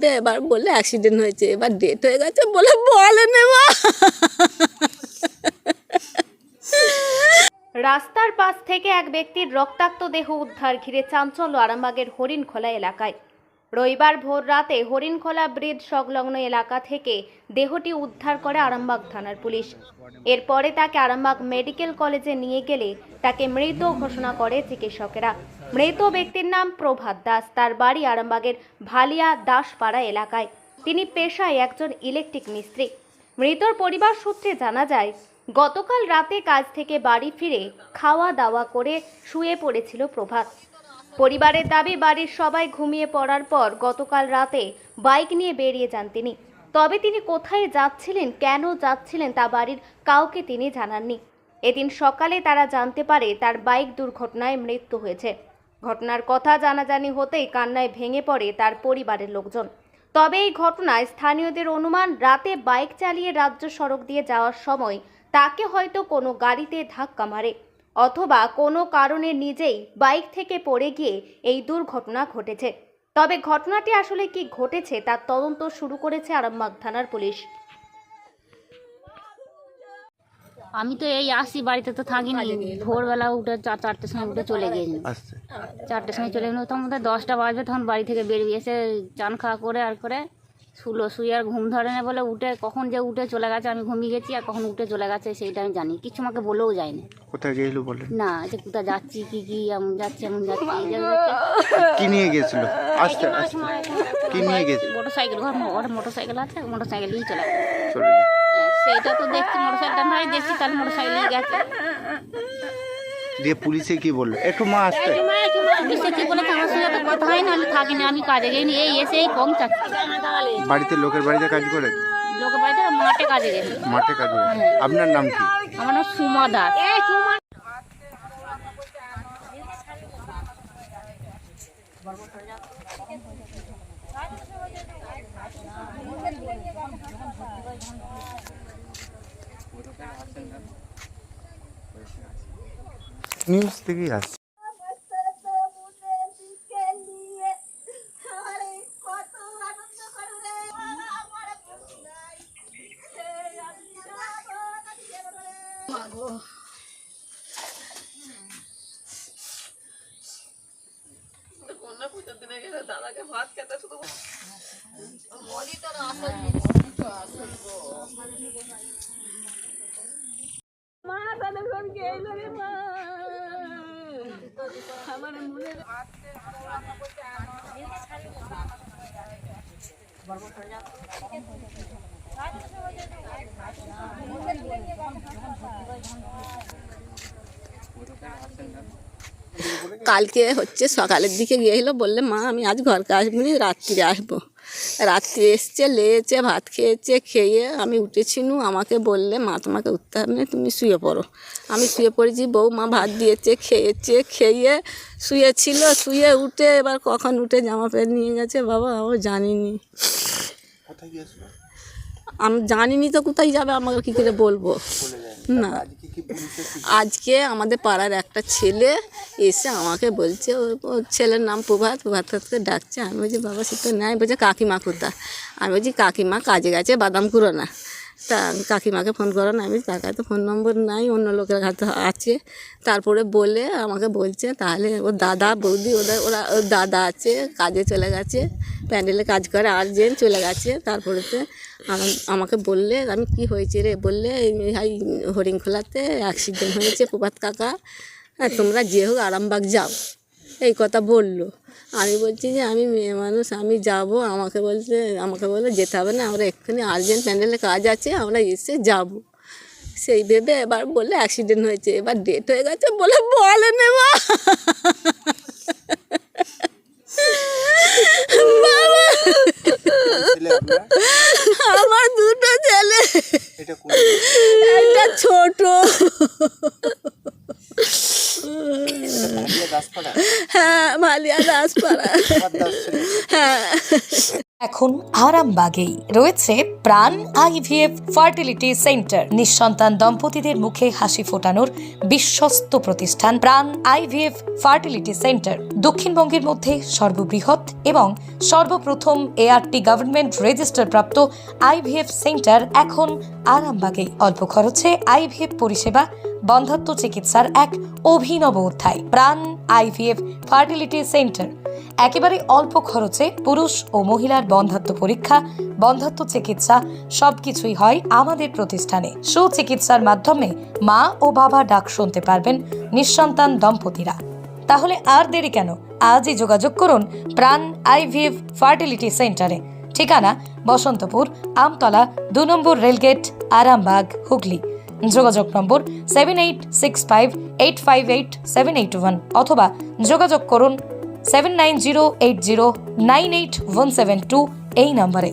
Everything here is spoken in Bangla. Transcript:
ভেবে এবার বললে অ্যাক্সিডেন্ট হয়েছে, এবার ডেট হয়ে গেছে বলে বলে নেওয়া। রাস্তার পাশ থেকে এক ব্যক্তির রক্তাক্ত দেহ উদ্ধার ঘিরে চাঞ্চল্য আরামবাগের হরিণখোলা এলাকায়। রবিবার ভোর রাতে হরিণখোলা ব্রিজ সংলগ্ন এলাকা থেকে দেহটি উদ্ধার করে আরামবাগ থানার পুলিশ। এরপরে তাকে আরামবাগ মেডিকেল কলেজে নিয়ে গেলে তাকে মৃত ঘোষণা করে চিকিৎসকেরা। মৃত ব্যক্তির নাম প্রভাত দাস, তার বাড়ি আরামবাগের ভালিয়া দাসপাড়া এলাকায়। তিনি পেশায় একজন ইলেকট্রিক মিস্ত্রি। মৃতর পরিবার সূত্রে জানা যায়, গতকাল রাতে কাজ থেকে বাড়ি ফিরে খাওয়া দাওয়া করে শুয়ে পড়েছিল প্রভাত। পরিবারের দাবি, বাড়ির সবাই ঘুমিয়ে পড়ার পর গতকাল রাতে বাইক নিয়ে বেরিয়ে যান তিনি। তবে তিনি কোথায় যাচ্ছিলেন, কেন যাচ্ছিলেন তা বাড়ির কাউকে তিনি জানাননি। এদিন সকালে তারা জানতে পারে তার বাইক দুর্ঘটনায় মৃত্যু হয়েছে। ঘটনার কথা জানাজানি হতেই কান্নায় ভেঙে পড়ে তার পরিবারের লোকজন। তবে এই ঘটনায় স্থানীয়দের অনুমান, রাতে বাইক চালিয়ে রাজ্য সড়ক দিয়ে যাওয়ার সময় তাকে হয়তো কোনো গাড়িতে ধাক্কা মারে, অথবা কোনো কারণে নিজেই বাইক থেকে পড়ে গিয়ে এই দুর্ঘটনা ঘটেছে। তবে ঘটনাটি আসলে কি ঘটেছে তার তদন্ত শুরু করেছে আরামবাগ থানার পুলিশ। আমি তো এই আসি, বাড়িতে তো থাকিনি। ভোরবেলা উঠে চারটের সময় উঠে চলে গিয়েছি। 4টের সময় চলে গেল, তখন আমাদের 10টা বাজবে। তখন বাড়ি থেকে বেরিয়ে এসে চান খাওয়া করে আর করে শুয়ে আর ঘুম ধরে না বলে উঠে কখন যে উঠে চলে গেছে, আমি ঘুমিয়ে গেছি, আর কখন উঠে চলে গেছে সেইটা আমি জানি। কিছু আমাকে বলেও যায়নি। কোথায় গেছিল বলে না, যে কোথায় যাচ্ছি কি এমন যাচ্ছি এই কি নিয়ে গেছিল? আস্তে আস্তে কি নিয়ে গেছিল? মোটরসাইকেল, ওর মোটরসাইকেল আছে, মোটরসাইকেল নিয়ে চলে গেছে। চলে গেছে। সেইটা তো দেখছি, মোটরসাইকেলটা নয় দেখছি, তাহলে মোটরসাইকেল নিয়ে গেছে। দিয়ে পুলিশে কি বললো? একটু মা আসতে। পুলিশে কি বলে আমার সঙ্গে তো কথা হয় না, আমি থাকিনি, আমি কাজে গেছি, এই এসে এই পৌঁছাচ্ছি। বাড়িতে লোকের বাড়িতে কাজ করে? লোকের বাড়িতে মাঠে কাজে গেছি। মাঠে কাজ করে। আপনার নাম কি? আমার নাম সুমা দাস। নিউজ থেকেই আসছে। কালকে হচ্ছে সকালের দিকে গিয়েছিল, বললে মা আমি আজ ঘরকে আসবো না, রাত্রিরে আসবো। রাত্রি এসছে, লেয়েছে, ভাত খেয়েছে, খেয়ে আমি উঠেছিনু। আমাকে বললে মা তোমাকে উঠতে হবে না, তুমি শুয়ে পড়ো। আমি শুয়ে পড়েছি, বৌমা ভাত দিয়েছে, খেয়েছে, খেয়ে শুয়েছিল। শুয়ে উঠে এবার কখন উঠে জামা প্যান্ট নিয়ে গেছে বাবা আমি জানিনি। আমি জানিনি তো কোথায় যাবে, আমাকে কী করে বলবো না। আজকে আমাদের পাড়ার একটা ছেলে এসে আমাকে বলছে, ওর ছেলের নাম প্রভাতকে ডাকছে। আমি বলছি বাবা সে তো নেয়। বলছে কাকিমা কোথা? আমি বলছি কাকিমা কাজে গেছে বাদাম কুড়ো না, তা কাকিমাকে ফোন করো না। আমি তার কাছে ফোন নম্বর নাই, অন্য লোকের কাছে আছে। তারপরে বলে আমাকে বলছে তাহলে ওর দাদা বৌদি ওর দাদা আছে, কাজে চলে গেছে, প্যান্ডেলে কাজ করে, আর্জেন্ট চলে গেছে। তারপরেতে আমাকে বললে আমি কি হয়েছে রে? বললে এই হরিণখোলাতে অ্যাক্সিডেন্ট হয়েছে প্রভাত কাকা, হ্যাঁ তোমরা যে হোক আরামবাগ যাও, এই কথা বললো। আমি বলছি যে আমি মেয়ে মানুষ, আমি যাব। আমাকে বললো যেতে হবে না, আমরা এক্ষুনি আর্জেন্ট প্যান্ডেলে কাজ আছে, আমরা এসে যাব। সেই ভেবে এবার বললে অ্যাক্সিডেন্ট হয়েছে, এবার ডেট হয়ে গেছে বলে বলে নেওয়া। আমার দুটো ছেলে, একটা ছোট। হ্যাঁ ভালিয়া দাসপাড়া। হ্যাঁ এখন আরামবাগেই রয়েছে প্রাণ আইভিএফ ফার্টিলিটি সেন্টার। নিঃসন্তান দম্পতিদের মুখে হাসি ফোটানোর বিশ্বস্ত প্রতিষ্ঠান প্রাণ আইভিএফ ফার্টিলিটি সেন্টার দক্ষিণবঙ্গের মধ্যে সর্ববৃহৎ এবং সর্বপ্রথম এআরটি গভর্নমেন্ট রেজিস্টার প্রাপ্ত আইভিএফ সেন্টার এখন আরামবাগেই। অল্প খরচে আইভিএফ পরিষেবা, বন্ধ্যাত্ব চিকিৎসার এক অভিনব অধ্যায়। প্রাণ আইভিএফ ফার্টিলিটি সেন্টার একেবারে অল্প খরচে পুরুষ ও মহিলার বন্ধ্যাত্ব পরীক্ষা, বন্ধ্যাত্ব চিকিৎসা সবকিছুই হয় আমাদের প্রতিষ্ঠানে। সুচিকিৎসার মাধ্যমে মা ও বাবা ডাক শুনতে পারবেন নিঃসন্তান দম্পতিরা। তাহলে আর দেরি কেন? আজই যোগাযোগ করুন প্রাণ আইভিএফ ফার্টিলিটি সেন্টারে। ঠিকানা বসন্তপুর, আমতলা, 2 নম্বর রেলগেট, আরামবাগ, হুগলি। যোগাযোগ নম্বর 7865858781 অথবা যোগাযোগ করুন 7908098172 এই নম্বরে।